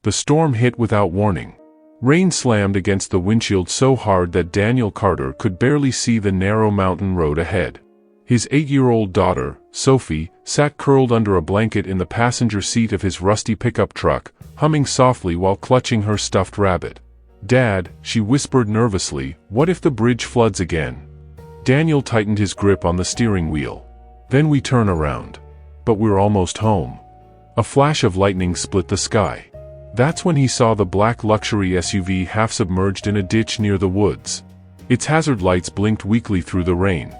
The storm hit without warning. Rain slammed against the windshield so hard that Daniel Carter could barely see the narrow mountain road ahead. His 8-year-old daughter, Sophie, sat curled under a blanket in the passenger seat of his rusty pickup truck, humming softly while clutching her stuffed rabbit. "Dad," she whispered nervously, "what if the bridge floods again?" Daniel tightened his grip on the steering wheel. "Then we turn around. But we're almost home." A flash of lightning split the sky. That's when he saw the black luxury SUV half submerged in a ditch near the woods. Its hazard lights blinked weakly through the rain.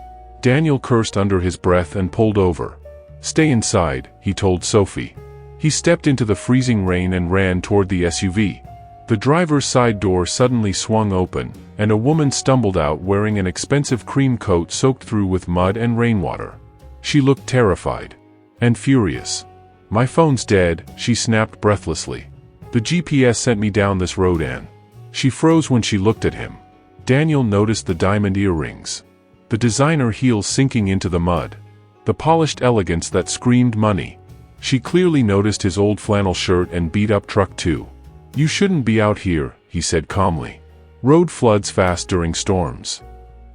Daniel cursed under his breath and pulled over. "Stay inside," he told Sophie. He stepped into the freezing rain and ran toward the SUV. The driver's side door suddenly swung open, and a woman stumbled out wearing an expensive cream coat soaked through with mud and rainwater. She looked terrified. And furious. "My phone's dead," she snapped breathlessly. "The GPS sent me down this road, Ann." She froze when she looked at him. Daniel noticed the diamond earrings. The designer heels sinking into the mud. The polished elegance that screamed money. She clearly noticed his old flannel shirt and beat-up truck too. "You shouldn't be out here," he said calmly. "Road floods fast during storms."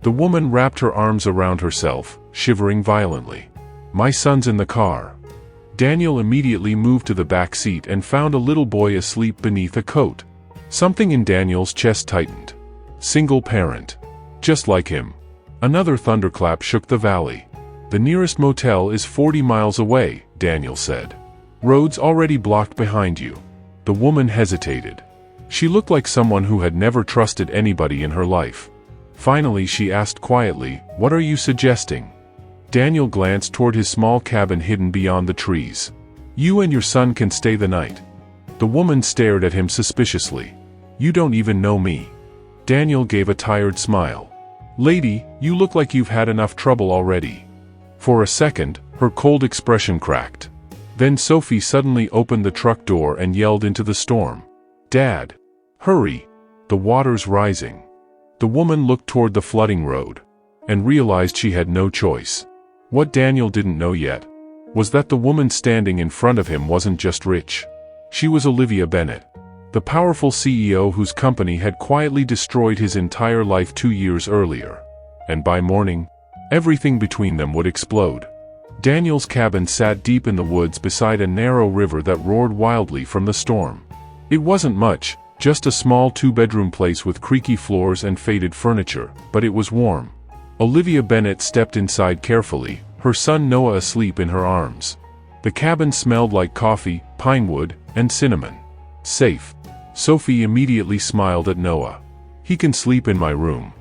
The woman wrapped her arms around herself, shivering violently. "My son's in the car." Daniel immediately moved to the back seat and found a little boy asleep beneath a coat. Something in Daniel's chest tightened. Single parent. Just like him. Another thunderclap shook the valley. "The nearest motel is 40 miles away," Daniel said. "Road's already blocked behind you." The woman hesitated. She looked like someone who had never trusted anybody in her life. Finally she asked quietly, "What are you suggesting?" Daniel glanced toward his small cabin hidden beyond the trees. "You and your son can stay the night." The woman stared at him suspiciously. "You don't even know me." Daniel gave a tired smile. "Lady, you look like you've had enough trouble already." For a second, her cold expression cracked. Then Sophie suddenly opened the truck door and yelled into the storm. "Dad! Hurry! The water's rising." The woman looked toward the flooding road. And realized she had no choice. What Daniel didn't know yet was that the woman standing in front of him wasn't just rich. She was Olivia Bennet, the powerful CEO whose company had quietly destroyed his entire life 2 years earlier. And by morning, everything between them would explode. Daniel's cabin sat deep in the woods beside a narrow river that roared wildly from the storm. It wasn't much, just a small 2-bedroom place with creaky floors and faded furniture, but it was warm. Olivia Bennet stepped inside carefully, her son Noah asleep in her arms. The cabin smelled like coffee, pine wood, and cinnamon. Safe. Sophie immediately smiled at Noah. "He can sleep in my room."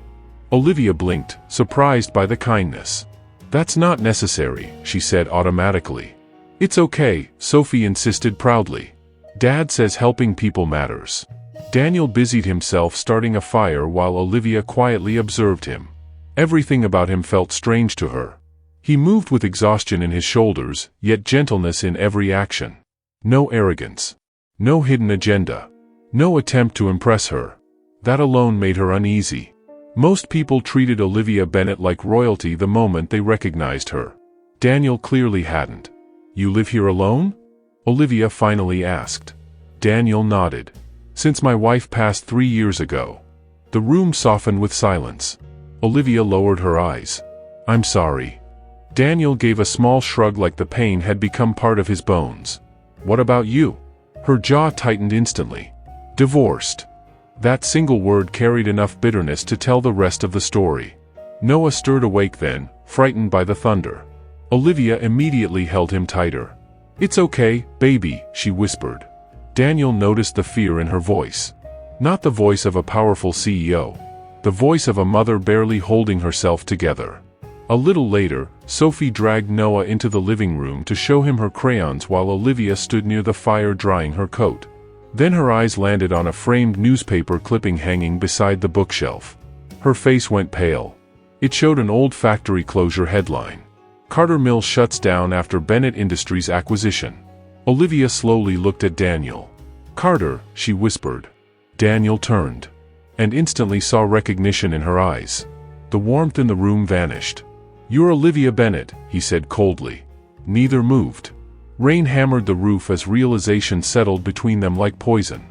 Olivia blinked, surprised by the kindness. "That's not necessary," she said automatically. "It's okay," Sophie insisted proudly. "Dad says helping people matters." Daniel busied himself starting a fire while Olivia quietly observed him. Everything about him felt strange to her. He moved with exhaustion in his shoulders, yet gentleness in every action. No arrogance. No hidden agenda. No attempt to impress her. That alone made her uneasy. Most people treated Olivia Bennet like royalty the moment they recognized her. Daniel clearly hadn't. "You live here alone?" Olivia finally asked. Daniel nodded. "Since my wife passed 3 years ago." The room softened with silence. Olivia lowered her eyes. "I'm sorry." Daniel gave a small shrug like the pain had become part of his bones. "What about you?" Her jaw tightened instantly. "Divorced." That single word carried enough bitterness to tell the rest of the story. Noah stirred awake then, frightened by the thunder. Olivia immediately held him tighter. "It's okay, baby," she whispered. Daniel noticed the fear in her voice. Not the voice of a powerful CEO. The voice of a mother barely holding herself together. A little later, Sophie dragged Noah into the living room to show him her crayons while Olivia stood near the fire drying her coat. Then her eyes landed on a framed newspaper clipping hanging beside the bookshelf. Her face went pale. It showed an old factory closure headline. "Carter Mill shuts down after Bennett Industries acquisition." Olivia slowly looked at Daniel. "Carter," she whispered. Daniel turned. And instantly saw recognition in her eyes. The warmth in the room vanished. "You're Olivia Bennet," he said coldly. Neither moved. Rain hammered the roof as realization settled between them like poison.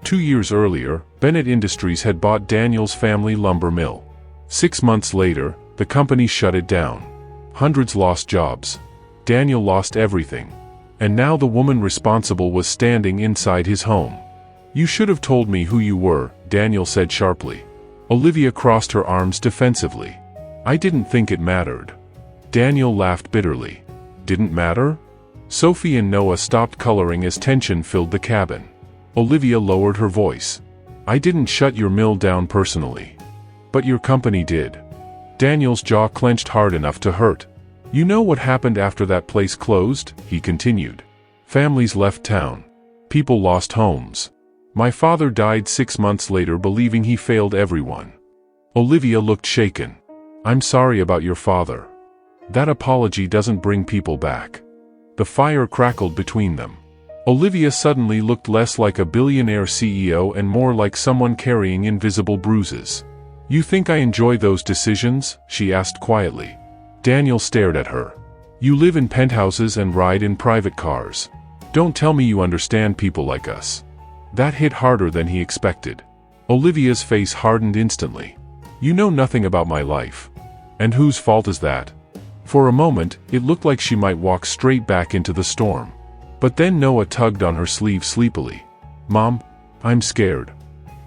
2 years earlier, Bennett Industries had bought Daniel's family lumber mill. 6 months later, the company shut it down. Hundreds lost jobs. Daniel lost everything. And now the woman responsible was standing inside his home. "You should have told me who you were," Daniel said sharply. Olivia crossed her arms defensively. "I didn't think it mattered." Daniel laughed bitterly. "Didn't matter?" Sophie and Noah stopped coloring as tension filled the cabin. Olivia lowered her voice. "I didn't shut your mill down personally. But your company did." Daniel's jaw clenched hard enough to hurt. "You know what happened after that place closed?" he continued. "Families left town. People lost homes. My father died 6 months later believing he failed everyone." Olivia looked shaken. "I'm sorry about your father. That apology doesn't bring people back." The fire crackled between them. Olivia suddenly looked less like a billionaire CEO and more like someone carrying invisible bruises. "You think I enjoy those decisions?" she asked quietly. Daniel stared at her. "You live in penthouses and ride in private cars. Don't tell me you understand people like us." That hit harder than he expected. Olivia's face hardened instantly. "You know nothing about my life. And whose fault is that?" For a moment, it looked like she might walk straight back into the storm. But then Noah tugged on her sleeve sleepily. "Mom, I'm scared."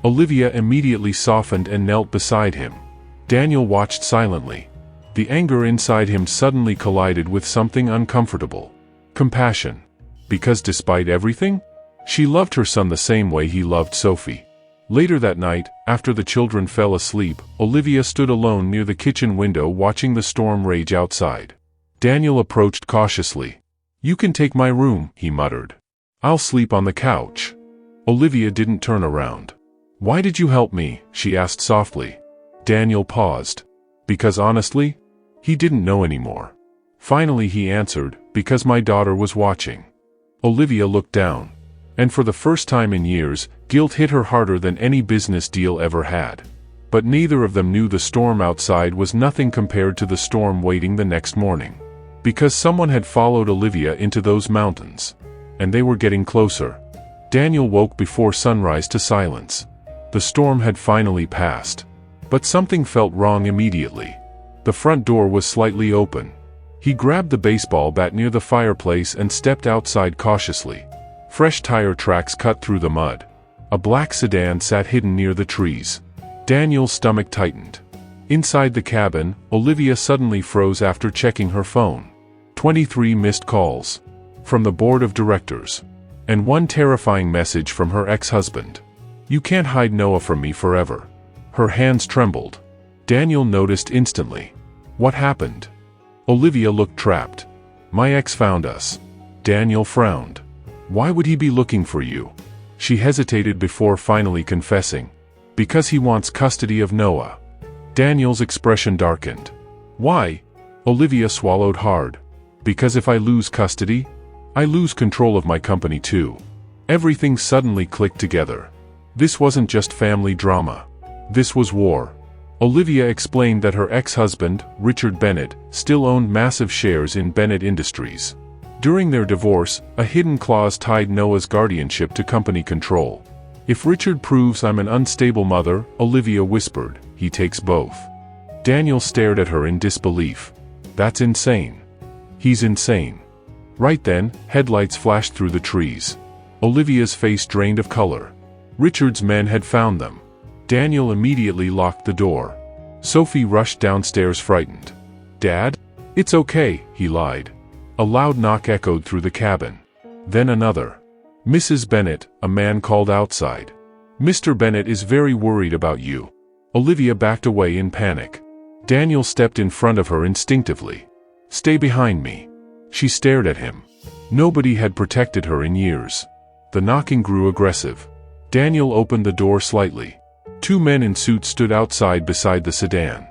Olivia immediately softened and knelt beside him. Daniel watched silently. The anger inside him suddenly collided with something uncomfortable. Compassion. Because despite everything, she loved her son the same way he loved Sophie. Later that night, after the children fell asleep, Olivia stood alone near the kitchen window watching the storm rage outside. Daniel approached cautiously. "You can take my room," he muttered. "I'll sleep on the couch." Olivia didn't turn around. "Why did you help me?" she asked softly. Daniel paused. Because honestly, he didn't know anymore. Finally he answered, "Because my daughter was watching." Olivia looked down. And for the first time in years, guilt hit her harder than any business deal ever had. But neither of them knew the storm outside was nothing compared to the storm waiting the next morning. Because someone had followed Olivia into those mountains. And they were getting closer. Daniel woke before sunrise to silence. The storm had finally passed. But something felt wrong immediately. The front door was slightly open. He grabbed the baseball bat near the fireplace and stepped outside cautiously. Fresh tire tracks cut through the mud. A black sedan sat hidden near the trees. Daniel's stomach tightened. Inside the cabin, Olivia suddenly froze after checking her phone. 23 missed calls. From the board of directors. And one terrifying message from her ex-husband. "You can't hide Noah from me forever." Her hands trembled. Daniel noticed instantly. "What happened?" Olivia looked trapped. "My ex found us." Daniel frowned. "Why would he be looking for you?" She hesitated before finally confessing. "Because he wants custody of Noah." Daniel's expression darkened. "Why?" Olivia swallowed hard. "Because if I lose custody, I lose control of my company too." Everything suddenly clicked together. This wasn't just family drama. This was war. Olivia explained that her ex-husband, Richard Bennett, still owned massive shares in Bennett Industries. During their divorce, a hidden clause tied Noah's guardianship to company control. "If Richard proves I'm an unstable mother," Olivia whispered, "he takes both." Daniel stared at her in disbelief. "That's insane." "He's insane." Right then, headlights flashed through the trees. Olivia's face drained of color. Richard's men had found them. Daniel immediately locked the door. Sophie rushed downstairs frightened. "Dad?" "It's okay," he lied. A loud knock echoed through the cabin. Then another. "Mrs. Bennett," a man called outside. "Mr. Bennett is very worried about you." Olivia backed away in panic. Daniel stepped in front of her instinctively. "Stay behind me." She stared at him. Nobody had protected her in years. The knocking grew aggressive. Daniel opened the door slightly. 2 men in suits stood outside beside the sedan.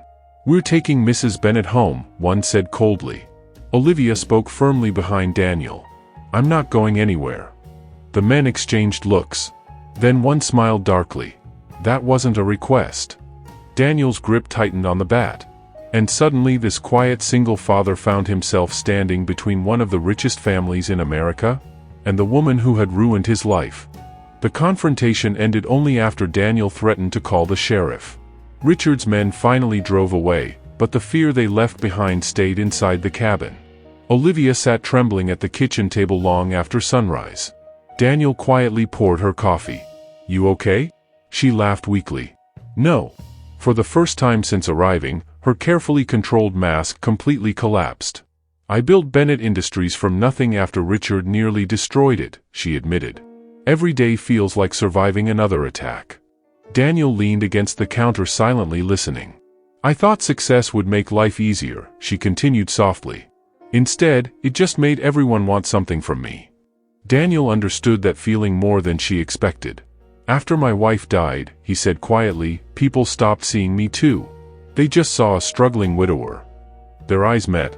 "We're taking Mrs. Bennett home," one said coldly. Olivia spoke firmly behind Daniel. "I'm not going anywhere." The men exchanged looks. Then one smiled darkly. "That wasn't a request." Daniel's grip tightened on the bat. And suddenly this quiet single father found himself standing between one of the richest families in America and the woman who had ruined his life. The confrontation ended only after Daniel threatened to call the sheriff. Richard's men finally drove away, but the fear they left behind stayed inside the cabin. Olivia sat trembling at the kitchen table long after sunrise. Daniel quietly poured her coffee. "You okay?" She laughed weakly. "No." For the first time since arriving, her carefully controlled mask completely collapsed. "I built Bennett Industries from nothing after Richard nearly destroyed it," she admitted. "Every day feels like surviving another attack." Daniel leaned against the counter silently listening. "I thought success would make life easier," she continued softly. "Instead, it just made everyone want something from me." Daniel understood that feeling more than she expected. "After my wife died," he said quietly, "people stopped seeing me too. They just saw a struggling widower." Their eyes met,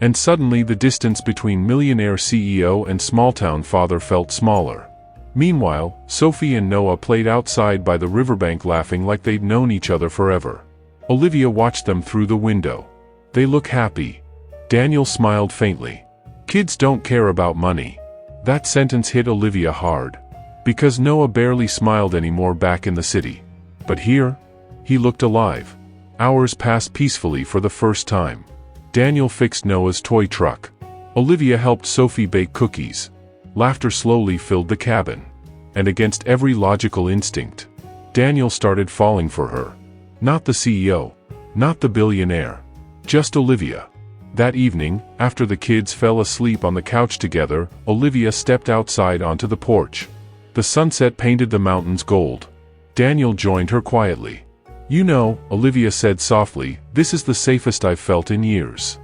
and suddenly the distance between millionaire CEO and small-town father felt smaller. Meanwhile, Sophie and Noah played outside by the riverbank laughing like they'd known each other forever. Olivia watched them through the window. "They look happy." Daniel smiled faintly. "Kids don't care about money." That sentence hit Olivia hard. Because Noah barely smiled anymore back in the city. But here, he looked alive. Hours passed peacefully for the first time. Daniel fixed Noah's toy truck. Olivia helped Sophie bake cookies. Laughter slowly filled the cabin. And against every logical instinct, Daniel started falling for her. Not the CEO. Not the billionaire. Just Olivia. That evening, after the kids fell asleep on the couch together, Olivia stepped outside onto the porch. The sunset painted the mountains gold. Daniel joined her quietly. "You know," Olivia said softly, "this is the safest I've felt in years."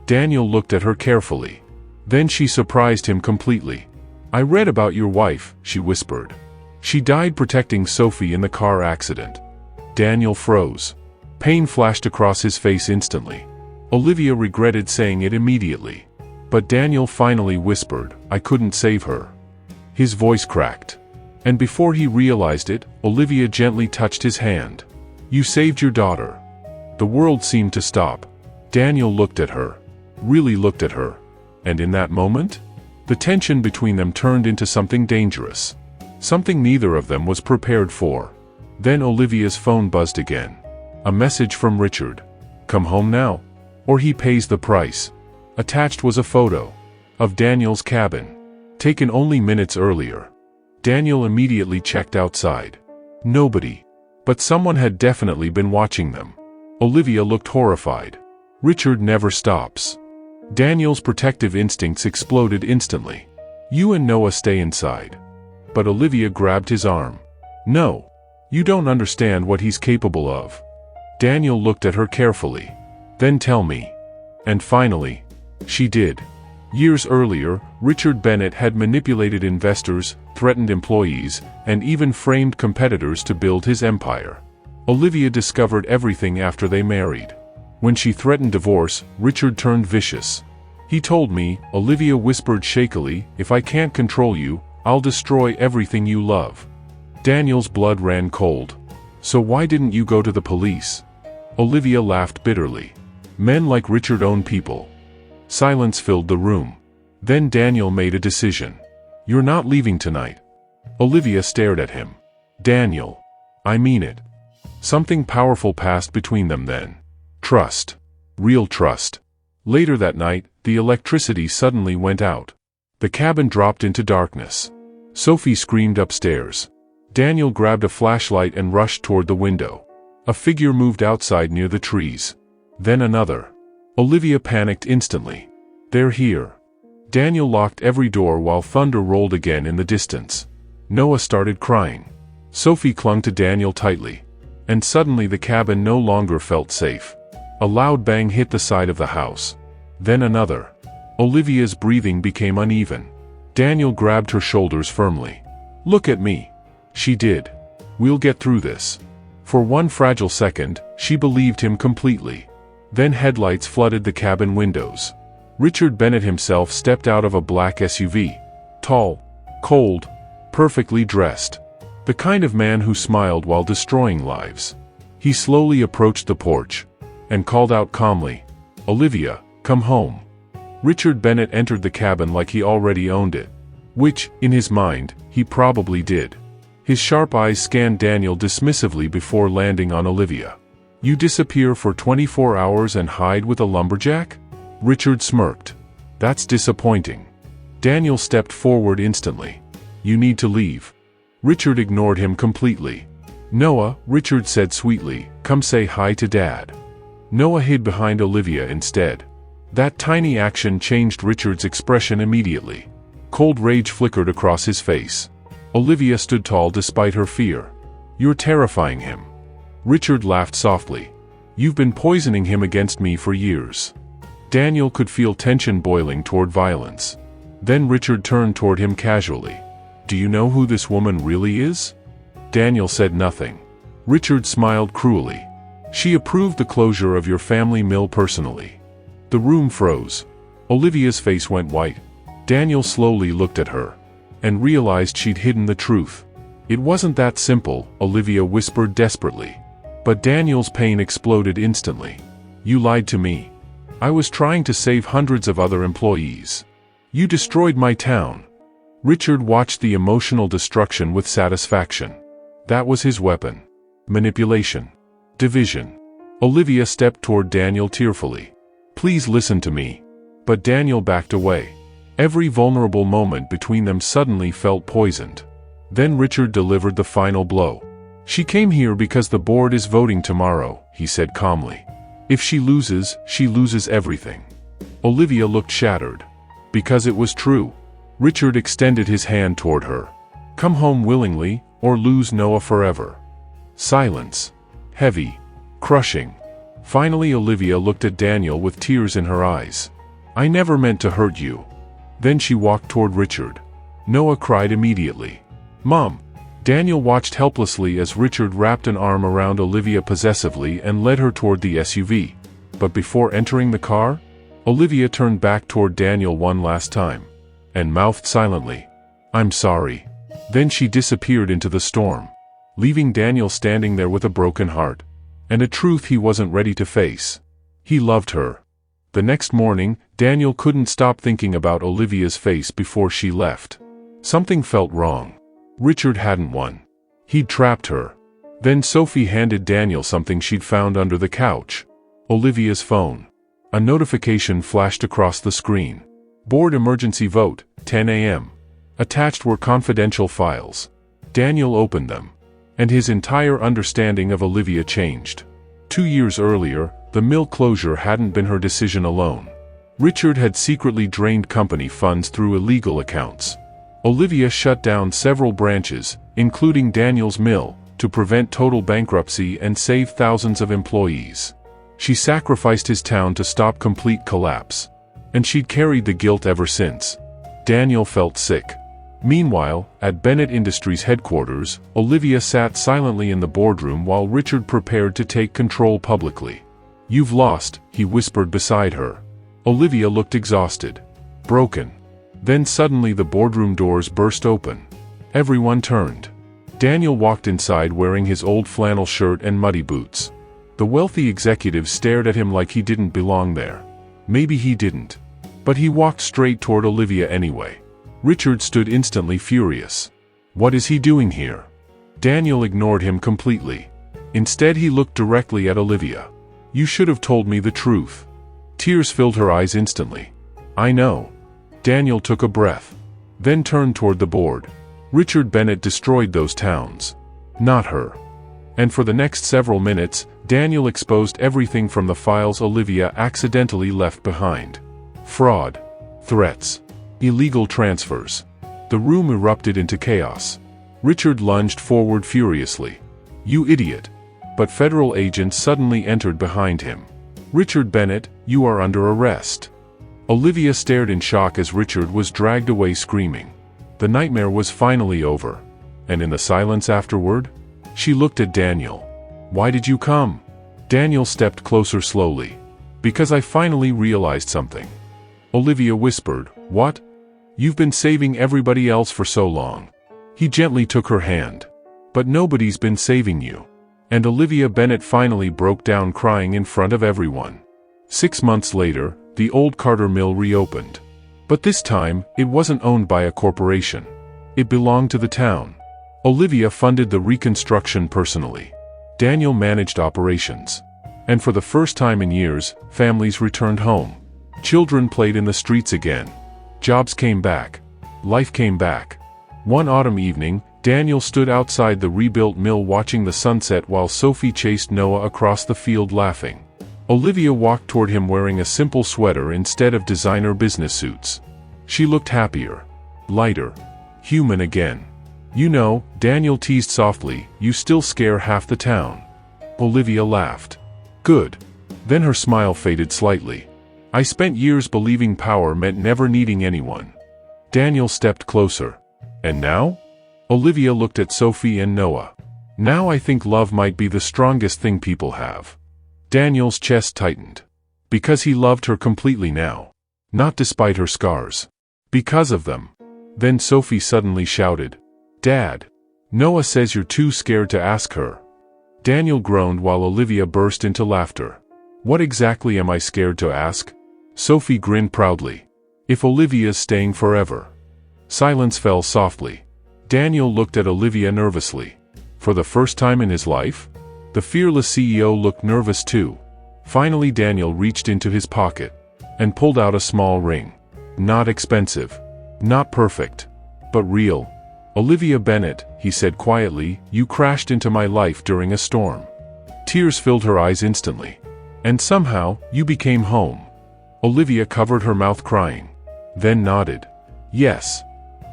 Daniel looked at her carefully. Then she surprised him completely. "I read about your wife," she whispered. "She died protecting Sophie in the car accident." Daniel froze. Pain flashed across his face instantly. Olivia regretted saying it immediately. But Daniel finally whispered, "I couldn't save her." His voice cracked. And before he realized it, Olivia gently touched his hand. "You saved your daughter." The world seemed to stop. Daniel looked at her. Really looked at her. And in that moment, the tension between them turned into something dangerous. Something neither of them was prepared for. Then Olivia's phone buzzed again. A message from Richard. "Come home now, or he pays the price." Attached was a photo of Daniel's cabin, taken only minutes earlier. Daniel immediately checked outside. Nobody. But someone had definitely been watching them. Olivia looked horrified. Richard never stops. Daniel's protective instincts exploded instantly. "You and Noah stay inside." But Olivia grabbed his arm. "No. You don't understand what he's capable of." Daniel looked at her carefully. "Then tell me." And finally, she did. Years earlier, Richard Bennett had manipulated investors, threatened employees, and even framed competitors to build his empire. Olivia discovered everything after they married. When she threatened divorce, Richard turned vicious. "He told me," Olivia whispered shakily, "if I can't control you, I'll destroy everything you love." Daniel's blood ran cold. "So why didn't you go to the police?" Olivia laughed bitterly. "Men like Richard own people." Silence filled the room. Then Daniel made a decision. "You're not leaving tonight." Olivia stared at him. "Daniel. I mean it." Something powerful passed between them then. Trust. Real trust. Later that night, the electricity suddenly went out. The cabin dropped into darkness. Sophie screamed upstairs. Daniel grabbed a flashlight and rushed toward the window. A figure moved outside near the trees. Then another. Olivia panicked instantly. "They're here." Daniel locked every door while thunder rolled again in the distance. Noah started crying. Sophie clung to Daniel tightly. And suddenly the cabin no longer felt safe. A loud bang hit the side of the house. Then another. Olivia's breathing became uneven. Daniel grabbed her shoulders firmly. "Look at me." She did. "We'll get through this." For one fragile second, she believed him completely. Then headlights flooded the cabin windows. Richard Bennett himself stepped out of a black SUV. Tall, cold, perfectly dressed. The kind of man who smiled while destroying lives. He slowly approached the porch. and called out calmly, "Olivia, come home." Richard Bennett entered the cabin like he already owned it. Which, in his mind, he probably did. His sharp eyes scanned Daniel dismissively before landing on Olivia. "You disappear for 24 hours and hide with a lumberjack?" Richard smirked. "That's disappointing." Daniel stepped forward instantly. "You need to leave." Richard ignored him completely. "Noah," Richard said sweetly, "come say hi to Dad." Noah hid behind Olivia instead. That tiny action changed Richard's expression immediately. Cold rage flickered across his face. Olivia stood tall despite her fear. "You're terrifying him." Richard laughed softly. "You've been poisoning him against me for years." Daniel could feel tension boiling toward violence. Then Richard turned toward him casually. "Do you know who this woman really is?" Daniel said nothing. Richard smiled cruelly. "She approved the closure of your family mill personally." The room froze. Olivia's face went white. Daniel slowly looked at her and realized she'd hidden the truth. "It wasn't that simple," Olivia whispered desperately. But Daniel's pain exploded instantly. "You lied to me. I was trying to save hundreds of other employees. You destroyed my town." Richard watched the emotional destruction with satisfaction. That was his weapon. Manipulation. Division. Olivia stepped toward Daniel tearfully. "Please listen to me." But Daniel backed away. Every vulnerable moment between them suddenly felt poisoned. Then Richard delivered the final blow. "She came here because the board is voting tomorrow," he said calmly. "If she loses everything." Olivia looked shattered. Because it was true. Richard extended his hand toward her. "Come home willingly, or lose Noah forever." Silence. Heavy. Crushing. Finally Olivia looked at Daniel with tears in her eyes. "I never meant to hurt you." Then she walked toward Richard. Noah cried immediately. "Mom!" Daniel watched helplessly as Richard wrapped an arm around Olivia possessively and led her toward the SUV. But before entering the car, Olivia turned back toward Daniel one last time and mouthed silently, "I'm sorry." Then she disappeared into the storm, leaving Daniel standing there with a broken heart and a truth he wasn't ready to face. He loved her. The next morning, Daniel couldn't stop thinking about Olivia's face before she left. Something felt wrong. Richard hadn't won. He'd trapped her. Then Sophie handed Daniel something she'd found under the couch. Olivia's phone. A notification flashed across the screen. "Board emergency vote, 10 a.m. Attached were confidential files. Daniel opened them, and his entire understanding of Olivia changed. 2 years earlier, the mill closure hadn't been her decision alone. Richard had secretly drained company funds through illegal accounts. Olivia shut down several branches, including Daniel's mill, to prevent total bankruptcy and save thousands of employees. She sacrificed his town to stop complete collapse. And she'd carried the guilt ever since. Daniel felt sick. Meanwhile, at Bennett Industries headquarters, Olivia sat silently in the boardroom while Richard prepared to take control publicly. "You've lost," he whispered beside her. Olivia looked exhausted. Broken. Then suddenly the boardroom doors burst open. Everyone turned. Daniel walked inside wearing his old flannel shirt and muddy boots. The wealthy executive stared at him like he didn't belong there. Maybe he didn't. But he walked straight toward Olivia anyway. Richard stood instantly furious. What is he doing here? Daniel ignored him completely. Instead he looked directly at Olivia. "You should have told me the truth." Tears filled her eyes instantly. "I know." Daniel took a breath. Then turned toward the board. Richard Bennett destroyed those towns. Not her. And for the next several minutes, Daniel exposed everything from the files Olivia accidentally left behind. Fraud. Threats. Illegal transfers. The room erupted into chaos. Richard lunged forward furiously. "You idiot." But federal agents suddenly entered behind him. "Richard Bennett, you are under arrest." Olivia stared in shock as Richard was dragged away screaming. The nightmare was finally over. And in the silence afterward, she looked at Daniel. "Why did you come?" Daniel stepped closer slowly. "Because I finally realized something." Olivia whispered, "What?" "You've been saving everybody else for so long." He gently took her hand. "But nobody's been saving you." And Olivia Bennet finally broke down crying in front of everyone. 6 months later, the old Carter mill reopened. But this time, it wasn't owned by a corporation. It belonged to the town. Olivia funded the reconstruction personally. Daniel managed operations. And for the first time in years, families returned home. Children played in the streets again. Jobs came back. Life came back. One autumn evening, Daniel stood outside the rebuilt mill watching the sunset while Sophie chased Noah across the field laughing. Olivia walked toward him wearing a simple sweater instead of designer business suits. She looked happier, lighter, human again. "You know," Daniel teased softly, "you still scare half the town." Olivia laughed. "Good." Then her smile faded slightly. "I spent years believing power meant never needing anyone." Daniel stepped closer. "And now?" Olivia looked at Sophie and Noah. "Now I think love might be the strongest thing people have." Daniel's chest tightened. Because he loved her completely now. Not despite her scars. Because of them. Then Sophie suddenly shouted, "Dad! Noah says you're too scared to ask her." Daniel groaned while Olivia burst into laughter. "What exactly am I scared to ask?" Sophie grinned proudly. "If Olivia's staying forever." Silence fell softly. Daniel looked at Olivia nervously. For the first time in his life? The fearless CEO looked nervous too. Finally Daniel reached into his pocket and pulled out a small ring. Not expensive. Not perfect. But real. "Olivia Bennet," he said quietly, "you crashed into my life during a storm. Tears filled her eyes instantly. And somehow, you became home." Olivia covered her mouth crying. Then nodded. "Yes."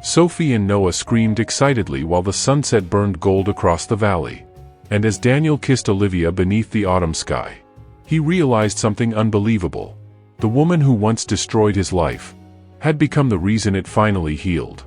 Sophie and Noah screamed excitedly while the sunset burned gold across the valley. And as Daniel kissed Olivia beneath the autumn sky, he realized something unbelievable. The woman who once destroyed his life had become the reason it finally healed.